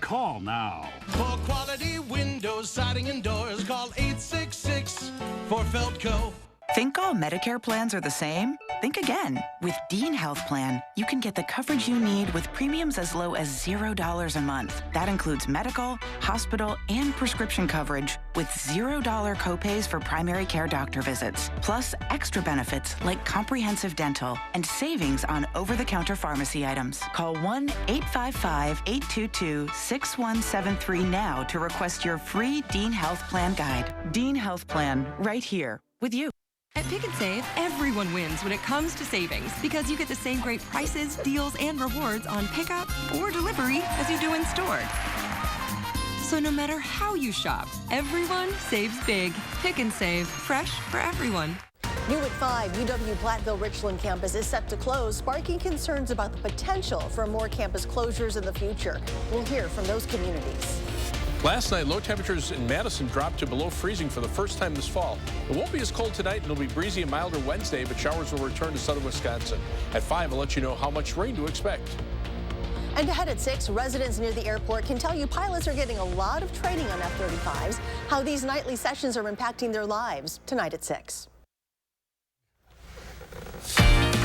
Call now. For quality windows, siding, and doors, call 866 for Feltco. Think all Medicare plans are the same? Think again. With Dean Health Plan, you can get the coverage you need with premiums as low as $0 a month. That includes medical, hospital, and prescription coverage with $0 copays for primary care doctor visits, plus extra benefits like comprehensive dental and savings on over-the-counter pharmacy items. Call 1-855-822-6173 now to request your free Dean Health Plan guide. Dean Health Plan, right here with you. At Pick and Save, everyone wins when it comes to savings because you get the same great prices, deals, and rewards on pickup or delivery as you do in store. So no matter how you shop, everyone saves big. Pick and Save, fresh for everyone. New at 5, UW Platteville-Richland campus is set to close, sparking concerns about the potential for more campus closures in the future. We'll hear from those communities. Last night, low temperatures in Madison dropped to below freezing for the first time this fall. It won't be as cold tonight, and it'll be breezy and milder Wednesday, but showers will return to southern Wisconsin. At 5, I'll let you know how much rain to expect. And ahead at 6, residents near the airport can tell you pilots are getting a lot of training on F-35s, how these nightly sessions are impacting their lives. Tonight at 6.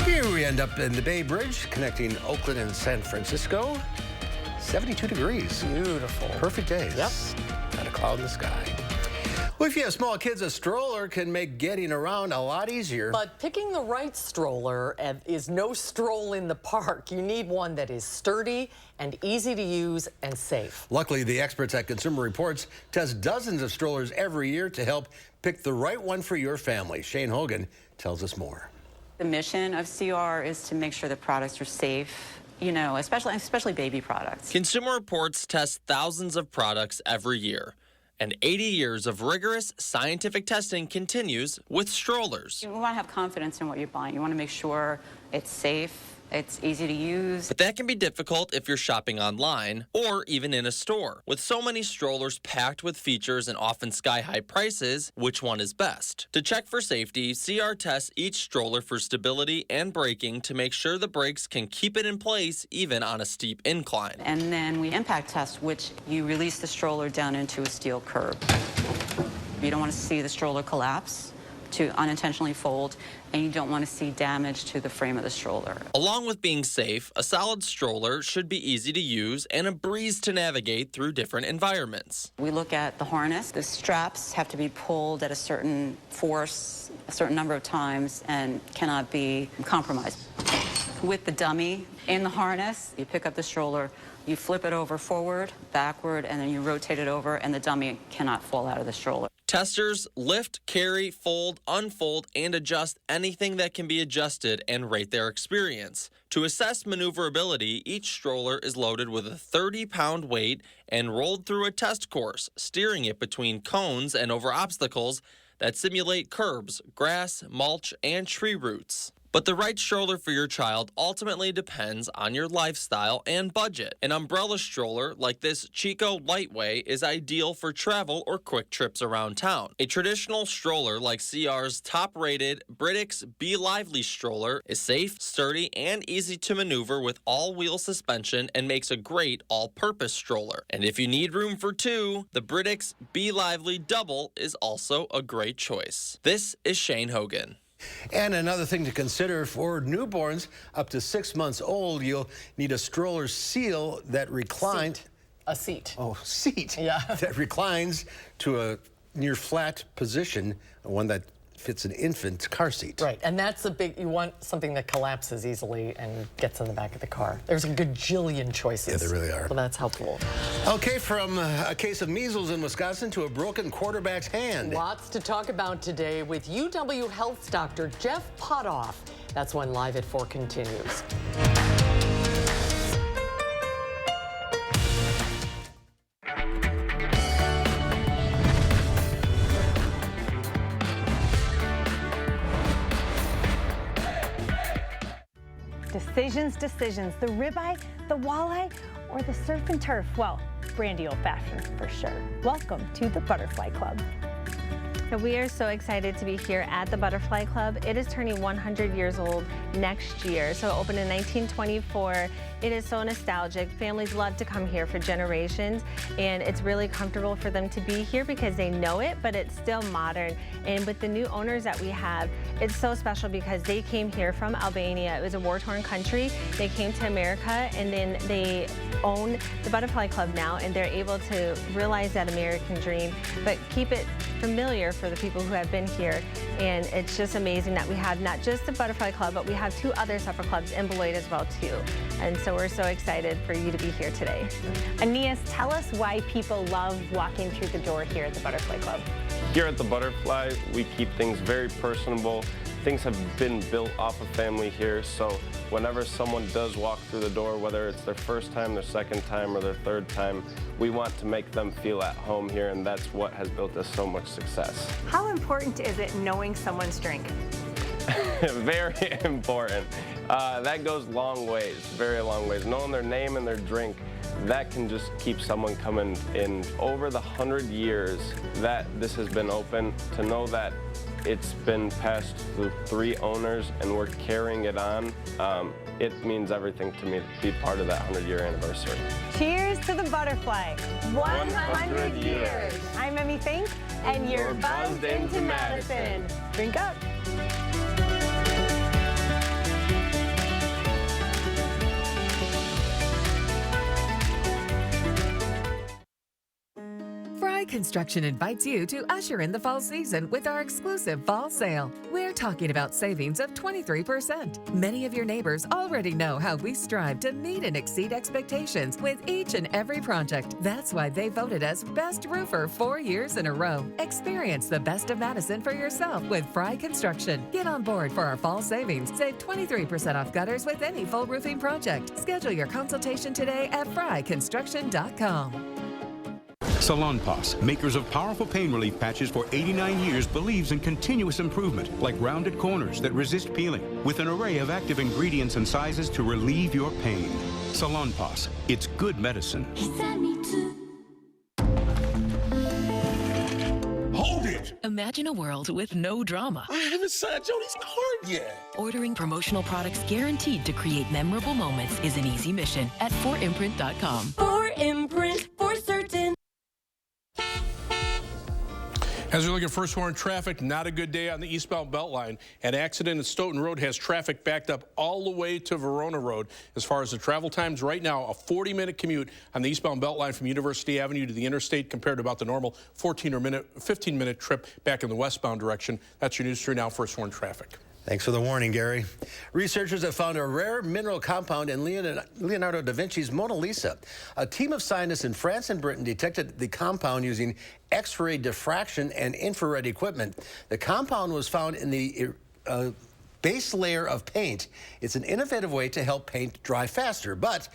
Here we end up in the Bay Bridge, connecting Oakland and San Francisco. 72 degrees. Beautiful. Perfect days. Yep. Not a cloud in the sky. Well, if you have small kids, a stroller can make getting around a lot easier. But picking the right stroller is no stroll in the park. You need one that is sturdy and easy to use and safe. Luckily, the experts at Consumer Reports test dozens of strollers every year to help pick the right one for your family. Shane Hogan tells us more. The mission of CR is to make sure the products are safe, you know, especially baby products. Consumer Reports tests thousands of products every year, and 80 years of rigorous scientific testing continues with strollers. You want to have confidence in what you're buying. You want to make sure it's safe, it's easy to use. But that can be difficult if you're shopping online or even in a store. With so many strollers packed with features and often sky-high prices, which one is best? To check for safety, CR tests each stroller for stability and braking to make sure the brakes can keep it in place even on a steep incline. And then we impact test, which you release the stroller down into a steel curb. You don't want to see the stroller collapse, to unintentionally fold, and you don't want to see damage to the frame of the stroller. Along with being safe, a solid stroller should be easy to use and a breeze to navigate through different environments. We look at the harness. The straps have to be pulled at a certain force, a certain number of times, and cannot be compromised. With the dummy in the harness, you pick up the stroller, you flip it over forward, backward, and then you rotate it over, and the dummy cannot fall out of the stroller. Testers lift, carry, fold, unfold, and adjust anything that can be adjusted and rate their experience. To assess maneuverability, each stroller is loaded with a 30-pound weight and rolled through a test course, steering it between cones and over obstacles that simulate curbs, grass, mulch, and tree roots. But the right stroller for your child ultimately depends on your lifestyle and budget. An umbrella stroller like this Chico Lightway is ideal for travel or quick trips around town. A traditional stroller like CR's top-rated Britax Be Lively stroller is safe, sturdy, and easy to maneuver with all-wheel suspension and makes a great all-purpose stroller. And if you need room for two, the Britax Be Lively Double is also a great choice. This is Shane Hogan. And another thing to consider for newborns up to 6 months old, you'll need a stroller seal that reclines. A seat. Oh, seat. Yeah. That reclines to a near flat position, one that fits an infant car seat. Right, and that's a big, you want something that collapses easily and gets in the back of the car. There's a gajillion choices. Yeah, there really are. So that's helpful. Okay, from a case of measles in Wisconsin to a broken quarterback's hand. Lots to talk about today with UW Health's Dr. Jeff Potoff. That's when Live at 4 continues. Decisions. The ribeye, the walleye, or the surf and turf? Well, brandy old-fashioned for sure. Welcome to the Butterfly Club. We are so excited to be here at the Butterfly Club. It is turning 100 years old next year. So it opened in 1924. It is so nostalgic. Families love to come here for generations, and it's really comfortable for them to be here because they know it, but it's still modern. And with the new owners that we have, it's so special because they came here from Albania. It was a war-torn country. They came to America, and then they own the Butterfly Club now, and they're able to realize that American dream, but keep it familiar for the people who have been here. And it's just amazing that we have not just the Butterfly Club, but we have 2 other supper clubs in Beloit as well too. And so we're so excited for you to be here today. Aeneas, tell us why people love walking through the door here at the Butterfly Club. Here at the Butterfly, we keep things very personable. Things have been built off of family here, so whenever someone does walk through the door, whether it's their first time, their second time, or their third time, we want to make them feel at home here, and that's what has built us so much success. How important is it knowing someone's drink? Very important. That goes long ways, very long ways. Knowing their name and their drink, that can just keep someone coming in. Over the 100 years that this has been open, to know that it's been passed through 3 owners and we're carrying it on, it means everything to me to be part of that 100-year anniversary. Cheers to the Butterfly. 100 years. I'm Emmy Fink, and you're buzzed into Madison. Drink up. Construction invites you to usher in the fall season with our exclusive fall sale. We're talking about savings of 23%. Many of your neighbors already know how we strive to meet and exceed expectations with each and every project. That's why they voted us Best Roofer 4 years in a row. Experience the best of Madison for yourself with Fry Construction. Get on board for our fall savings. Save 23% off gutters with any full roofing project. Schedule your consultation today at fryconstruction.com. Salonpas, makers of powerful pain relief patches for 89 years, believes in continuous improvement, like rounded corners that resist peeling, with an array of active ingredients and sizes to relieve your pain. Salonpas, it's good medicine. Hold it! Imagine a world with no drama. I haven't signed Jody's card yet. Ordering promotional products guaranteed to create memorable moments is an easy mission at 4imprint.com. 4imprint, for certain. As we look at first warning traffic, not a good day on the eastbound Beltline. An accident at Stoughton Road has traffic backed up all the way to Verona Road. As far as the travel times, right now, a 40-minute commute on the eastbound Beltline from University Avenue to the interstate compared to about the normal 15-minute trip back in the westbound direction. That's your news through now, first warning traffic. Thanks for the warning, Gary. Researchers have found a rare mineral compound in Leonardo da Vinci's Mona Lisa. A team of scientists in France and Britain detected the compound using X-ray diffraction and infrared equipment. The compound was found in the base layer of paint. It's an innovative way to help paint dry faster, but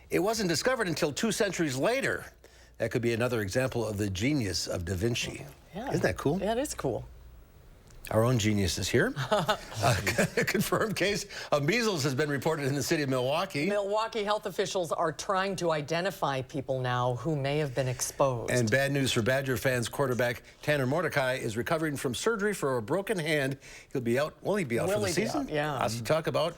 it wasn't discovered until 2 centuries later. That could be another example of the genius of Da Vinci. Yeah. Isn't that cool? Yeah, it is cool. Our own genius is here. A confirmed case of measles has been reported in the city of Milwaukee. Milwaukee health officials are trying to identify people now who may have been exposed. And bad news for Badger fans. Quarterback Tanner Mordecai is recovering from surgery for a broken hand. He'll be out. Will he be out for the season? Yeah. Lots to talk about.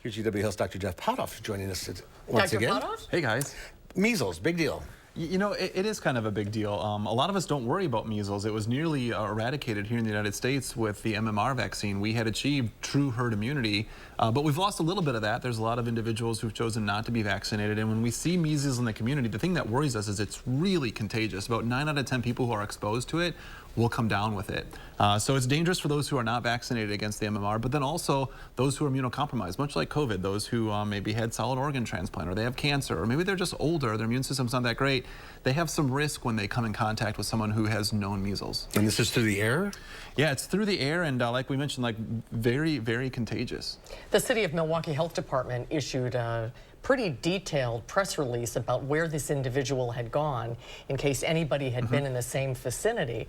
Here's UW Health's Dr. Jeff Potoff joining us once again. Dr. Potoff? Hey, guys. Measles, big deal. You know, it is kind of a big deal. A lot of us don't worry about measles. It was nearly eradicated here in the United States with the MMR vaccine. We had achieved true herd immunity, but we've lost a little bit of that. There's a lot of individuals who've chosen not to be vaccinated, and when we see measles in the community, the thing that worries us is it's really contagious. About 9 out of 10 people who are exposed to it will come down with it. So it's dangerous for those who are not vaccinated against the MMR, but then also those who are immunocompromised, much like COVID, those who maybe had solid organ transplant, or they have cancer, or maybe they're just older, their immune system's not that great. They have some risk when they come in contact with someone who has known measles. And this is through the air? Yeah, it's through the air, and like we mentioned, like very, very contagious. The City of Milwaukee Health Department issued a pretty detailed press release about where this individual had gone in case anybody had been in the same vicinity.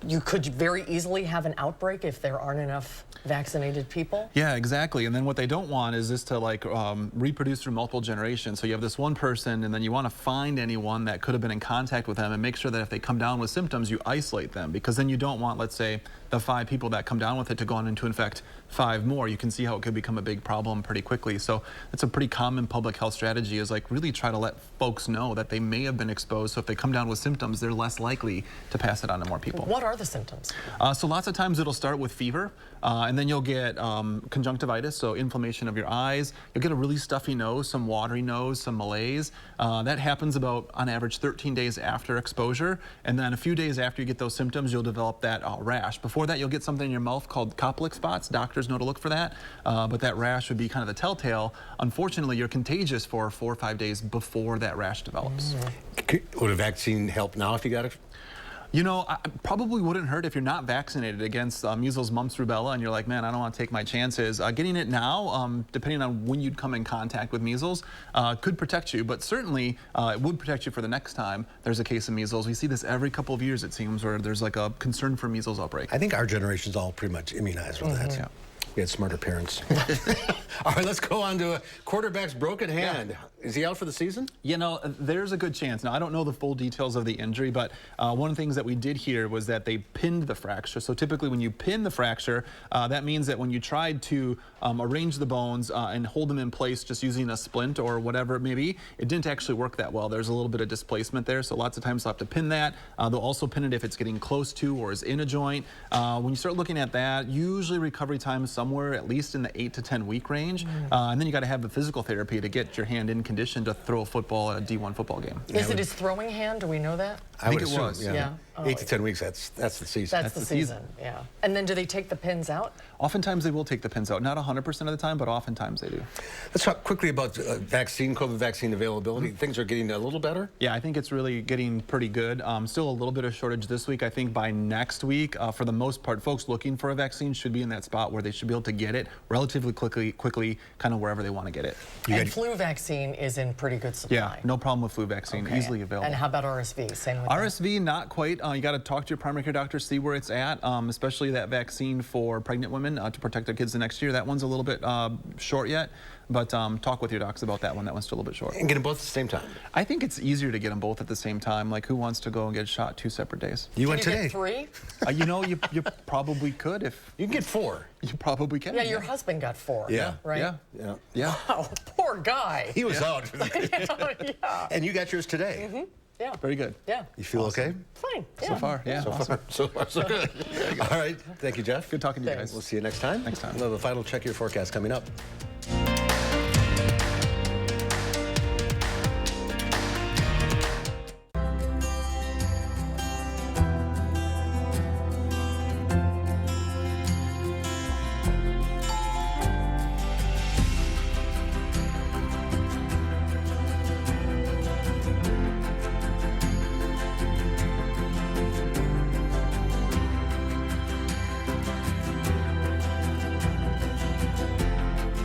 You could very easily have an outbreak if there aren't enough vaccinated people. Yeah, exactly. And then what they don't want is this to like reproduce through multiple generations. So you have this one person, and then you want to find anyone that could have been in contact with them and make sure that if they come down with symptoms, you isolate them, because then you don't want, let's say, the 5 people that come down with it to go on and to infect 5 more. You can see how it could become a big problem pretty quickly. So that's a pretty common public health strategy, is like really try to let folks know that they may have been exposed. So if they come down with symptoms, they're less likely to pass it on to more people. What are the symptoms? So lots of times it'll start with fever, and then you'll get conjunctivitis, so inflammation of your eyes. You'll get a really stuffy nose, some watery nose, some malaise. That happens about, on average, 13 days after exposure. And then a few days after you get those symptoms, you'll develop that rash. Before that, you'll get something in your mouth called Koplik spots. Doctors know to look for that. But that rash would be kind of the telltale. Unfortunately, you're contagious for 4 or 5 days before that rash develops. Would a vaccine help now if you got it? You know, I probably wouldn't hurt if you're not vaccinated against measles, mumps, rubella, and you're like, man, I don't want to take my chances. Getting it now, depending on when you'd come in contact with measles, could protect you, but certainly it would protect you for the next time there's a case of measles. We see this every couple of years, it seems, where there's like a concern for measles outbreak. I think our generation's all pretty much immunized with that. Yeah. We had smarter parents. All right, let's go on to a quarterback's broken hand. Is he out for the season? You know, there's a good chance. Now, I don't know the full details of the injury, but one of the things that we did hear was that they pinned the fracture. So typically when you pin the fracture, that means that when you tried to arrange the bones and hold them in place just using a splint or whatever it may be, it didn't actually work that well. There's a little bit of displacement there, so lots of times they'll have to pin that. They'll also pin it if it's getting close to or is in a joint. When you start looking at that, usually recovery time is somewhere at least in the 8 to 10 week range. And then you got to have the physical therapy to get your hand in condition to throw a football at a D1 football game. Is it his throwing hand? Do we know that? I think it assume, was. Yeah. 8 to 10 weeks, that's the season. That's the season, yeah. And then do they take the pins out? Oftentimes they will take the pins out. Not 100% of the time, but oftentimes they do. Let's talk quickly about COVID vaccine availability. Things are getting a little better? Yeah, I think it's really getting pretty good. Still a little bit of shortage this week. I think by next week, for the most part, folks looking for a vaccine should be in that spot where they should be able to get it relatively quickly, kind of wherever they want to get it. And flu vaccine is in pretty good supply. Yeah, no problem with flu vaccine, easily available. And how about RSV? Same with RSV, not quite. You got to talk to your primary care doctor, see where it's at, especially that vaccine for pregnant women to protect their kids the next year. That one's a little bit short yet, but talk with your docs about that one. That one's still a little bit short. And get them both at the same time? I think it's easier to get them both at the same time. Like, who wants to go and get shot 2 separate days? You went today. Get 3? You know, you probably could if... You can get 4. You probably can. Yeah, your husband got 4. Yeah. Right? Yeah. Wow, poor guy. He was out. Yeah. And you got yours today. Yeah. Very good. Yeah. You feel okay? Fine. So far, yeah. So far, so good. All right. Thank you, Jeff. Good talking to you guys. We'll see you next time. We'll have a final check your forecast coming up.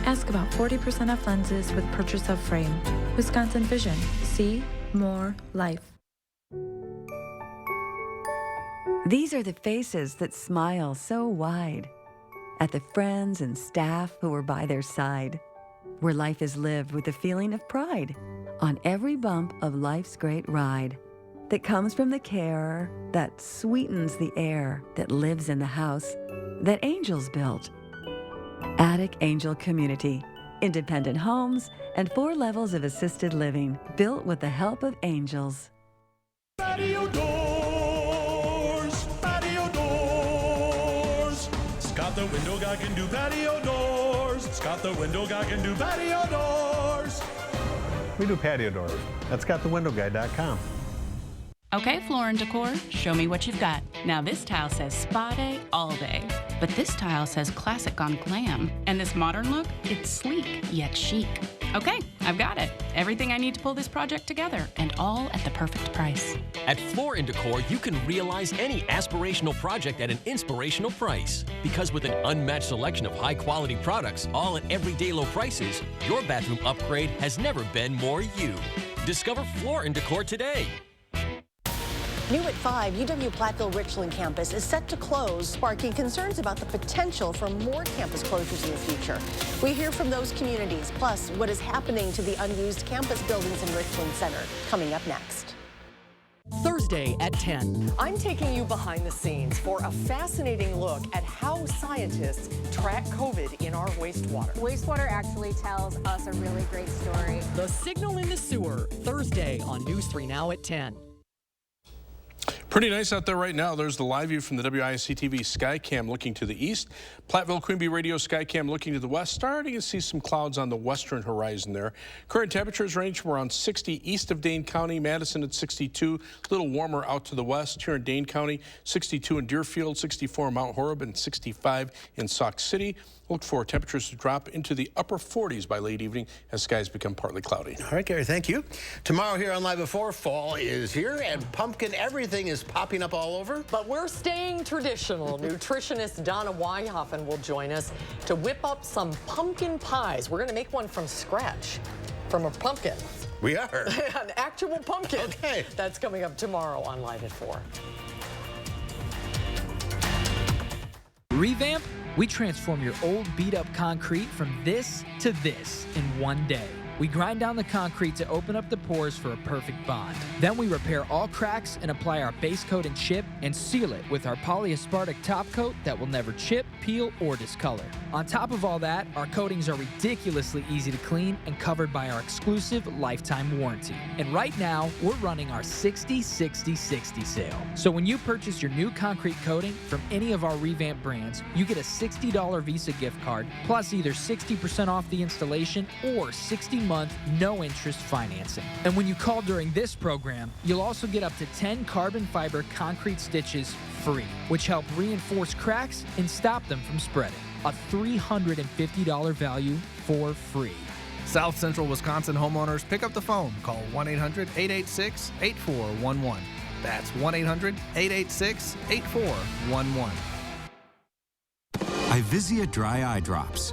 Ask about 40% off lenses with purchase of frame. Wisconsin Vision. See more life. These are the faces that smile so wide at the friends and staff who are by their side, where life is lived with a feeling of pride on every bump of life's great ride that comes from the care that sweetens the air that lives in the house that angels built. Attic Angel Community, independent homes and 4 levels of assisted living built with the help of angels. Patio doors, patio doors. Scott the window guy can do patio doors. Scott the window guy can do patio doors. We do patio doors at scottthewindowguy.com. Okay, Floor and Decor, show me what you've got. Now this tile says spa day all day, but this tile says classic on glam. And this modern look, it's sleek yet chic. Okay, I've got it. Everything I need to pull this project together, and all at the perfect price. At Floor & Decor, you can realize any aspirational project at an inspirational price. Because with an unmatched selection of high-quality products, all at everyday low prices, your bathroom upgrade has never been more you. Discover Floor & Decor today. New at 5, UW Platteville-Richland campus is set to close, sparking concerns about the potential for more campus closures in the future. We hear from those communities, plus what is happening to the unused campus buildings in Richland Center, coming up next. Thursday at 10. I'm taking you behind the scenes for a fascinating look at how scientists track COVID in our wastewater. Wastewater actually tells us a really great story. The Signal in the Sewer, Thursday on News 3 Now at 10. Pretty nice out there right now. There's the live view from the WISC-TV Skycam looking to the east. Platteville Queen Bee Radio Skycam looking to the west. Starting to see some clouds on the western horizon there. Current temperatures range from around 60 east of Dane County, Madison at 62. A little warmer out to the west here in Dane County. 62 in Deerfield, 64 in Mount Horeb, and 65 in Sauk City. Look for temperatures to drop into the upper 40s by late evening as skies become partly cloudy. All right, Gary, thank you. Tomorrow here on Live Before, fall is here and pumpkin everything is popping up all over. But we're staying traditional. Nutritionist Donna Weihoffen will join us to whip up some pumpkin pies. We're going to make one from scratch, from a pumpkin. We are. An actual pumpkin. Okay. That's coming up tomorrow on Live at 4. Revamp? We transform your old beat-up concrete from this to this in one day. We grind down the concrete to open up the pores for a perfect bond. Then we repair all cracks and apply our base coat and chip and seal it with our polyaspartic top coat that will never chip, peel, or discolor. On top of all that, our coatings are ridiculously easy to clean and covered by our exclusive lifetime warranty. And right now, we're running our 60-60-60 sale. So when you purchase your new concrete coating from any of our Revamp brands, you get a $60 Visa gift card, plus either 60% off the installation or 60-month no-interest financing. And when you call during this program, you'll also get up to 10 carbon fiber concrete stitches free, which help reinforce cracks and stop them from spreading. A $350 value for free. South Central Wisconsin homeowners, pick up the phone. Call 1-800-886-8411. That's 1-800-886-8411. Ivisia Dry Eye Drops.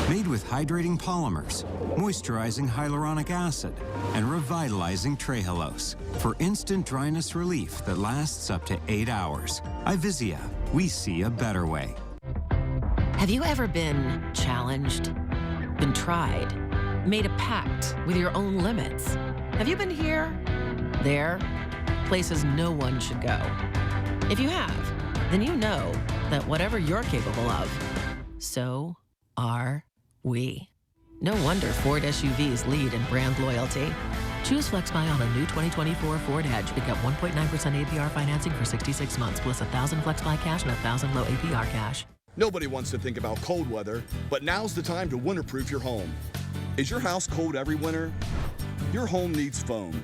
Made with hydrating polymers, moisturizing hyaluronic acid, and revitalizing trehalose for instant dryness relief that lasts up to 8 hours. Ivisia, we see a better way. Have you ever been challenged, been tried, made a pact with your own limits? Have you been here, there, places no one should go? If you have, then you know that whatever you're capable of, so are we. No wonder Ford SUVs lead in brand loyalty. Choose FlexBuy on a new 2024 Ford Edge. Pick up 1.9% APR financing for 66 months, plus $1,000 FlexBuy cash and $1,000 low APR cash. Nobody wants to think about cold weather, but now's the time to winterproof your home. Is your house cold every winter? Your home needs foam.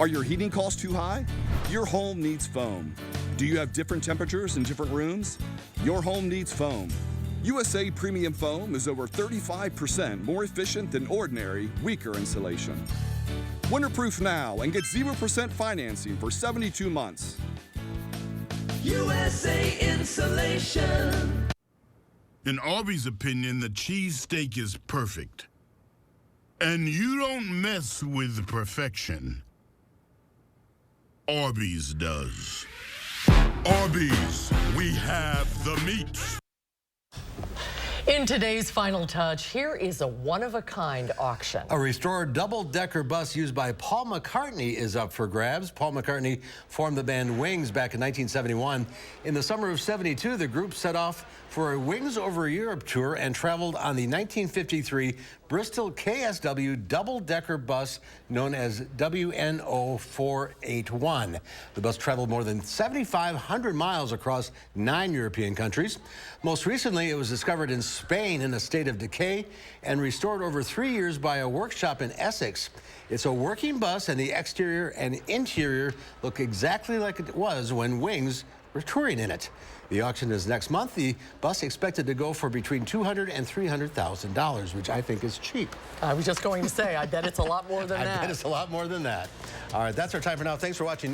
Are your heating costs too high? Your home needs foam. Do you have different temperatures in different rooms? Your home needs foam. USA Premium Foam is over 35% more efficient than ordinary, weaker insulation. Winterproof now and get 0% financing for 72 months. USA Insulation. In Arby's opinion, the cheesesteak is perfect. And you don't mess with perfection. Arby's does. Arby's, we have the meat. In today's Final Touch, here is a one-of-a-kind auction. A restored double-decker bus used by Paul McCartney is up for grabs. Paul McCartney formed the band Wings back in 1971. In the summer of '72, the group set off for a Wings Over Europe tour and traveled on the 1953 Bristol KSW double-decker bus known as WNO 481. The bus traveled more than 7,500 miles across 9 European countries. Most recently, it was discovered in Spain in a state of decay and restored over 3 years by a workshop in Essex. It's a working bus, and the exterior and interior look exactly like it was when Wings were touring in it. The auction is next month. The bus expected to go for between $200,000 and $300,000, which I think is cheap. I was just going to say, I bet it's a lot more than that. I bet it's a lot more than that. All right, that's our time for now. Thanks for watching.